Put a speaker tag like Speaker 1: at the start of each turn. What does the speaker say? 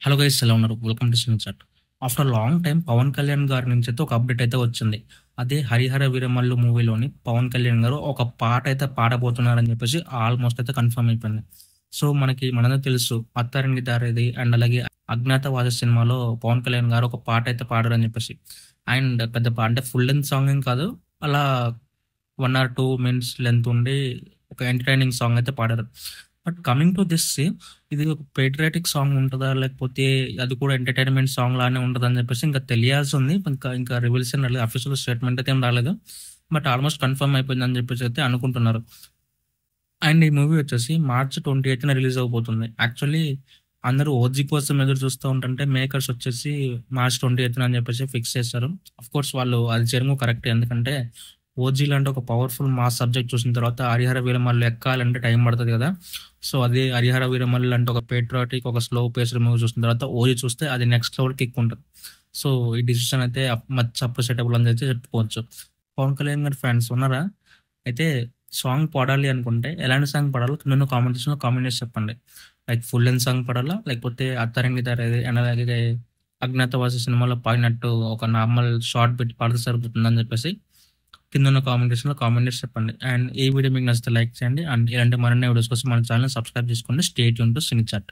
Speaker 1: Hello guys, ఎలా ఉన్నారు? Welcome to cine chat. After long time Pawan Kalyan గారి నుంచి అయితే ఒక అప్డేట్ అయితే వచ్చింది. అదే 'హరిహర వీరమల్లు' మూవీలోని పవన్ కళ్యాణ్ గారు ఒక పాట అయితే పాడబోతున్నారని చెప్పేసి ఆల్మోస్ట్ అయితే కన్ఫర్మ్ అయిపోయింది. సో మనందరికీ తెలుసు 'అత్తారింటి దారేది' అండ్ అలాగే 'అజ్ఞాతవాసి' సినిమాలో పవన్ కళ్యాణ్ గారు ఒక పాట అయితే పాడారని చెప్పేసి. అండ్ పెద్ద అంటే ఫుల్ లెంత్ సాంగ్ ఏం కాదు. అలా 1 ఆర్ 2 మినిట్స్ లెంత్ ఉండి ఒక ఎంటర్‌టైనింగ్ సాంగ్ అయితే పాడారు. బట్ కమింగ్ టు దిస్, ఇది ఒక పేట్రియాటిక్ సాంగ్ ఉంటదా? లేకపోతే అది కూడా ఎంటర్‌టైన్‌మెంట్ సాంగ్ లానే ఉంటదని చెప్పేసి ఇంకా తెలియాల్సుంది. ఇంకా రివీల్స్ ఏం రాలేదు. అఫీషియల్ స్టేట్‌మెంట్ అయితే ఏం రాలేదు. బట్ ఆల్మోస్ట్ కన్ఫర్మ్ అయిపోయిందని చెప్పేసి అయితే అనుకుంటున్నారు. అండ్ ఈ మూవీ వచ్చేసి మార్చ్ 28న రిలీజ్ అవ్వబోతుంది. యాక్చువల్లీ అందరూ 'ఓజీ' కోసం ఎదురు చూస్తూ ఉంటుంటే మేకర్స్ వచ్చేసి మార్చ్ 28న అని చెప్పేసి ఫిక్స్ చేశారు. ఆఫ్‌కోర్స్ వాళ్ళు అది చేయడము కరెక్టే. ఎందుకంటే 'ఓజీ' లాంటి ఒక పవర్‌ఫుల్ మాస్ సబ్జెక్ట్ చూసిన తర్వాత 'హరిహర వీరమల్లు' ఎక్కాలంటే టైం పడతది కదా! సో, అదే 'హరిహర వీరమల్లు' లాంటి ఒక పేట్రియాటిక్, ఒక స్లో పేస్డ్ మూవీ చూసిన తర్వాత 'ఓజీ' చూస్తే అది నెక్స్ట్ లెవెల్ కిక్ ఉంటది. సో, ఈ డిసిషన్ అయితే మచ్ అప్రిషియేటబుల్ అని అయితే చెప్పుకోవచ్చు. పవన్ కళ్యాణ్ గారి ఫ్యాన్స్ ఉన్నారా? అయితే సాంగ్ పాడాలి అనుకుంటే ఎలాంటి సాంగ్ పాడాలో కిందున్న కామెంట్ సెక్షన్‌లో కామెంట్ చేసి చెప్పండి. లైక్ ఫుల్ లెంత్ సాంగ్ పాడాలా? లేకపోతే 'అత్తారింటి దారేది' అండ్ అలాగే 'అజ్ఞాతవాసి' సినిమాలో పాడినట్టు ఒక నార్మల్ షార్ట్ బిట్ పాడితే సరిపోతుందని చెప్పేసి కిందున్న కామెంట్ సెక్షన్‌లో కామెంట్ చేసి చెప్పండి. అండ్ ఈ వీడియో మీకు నచ్చితే లైక్ చేయండి. అండ్ ఇలాంటి మరిన్ని వీడియోస్ కోసం మన ఛానెల్‌ని సబ్స్క్రైబ్ చేసుకోండి. Stay tune to cine chat.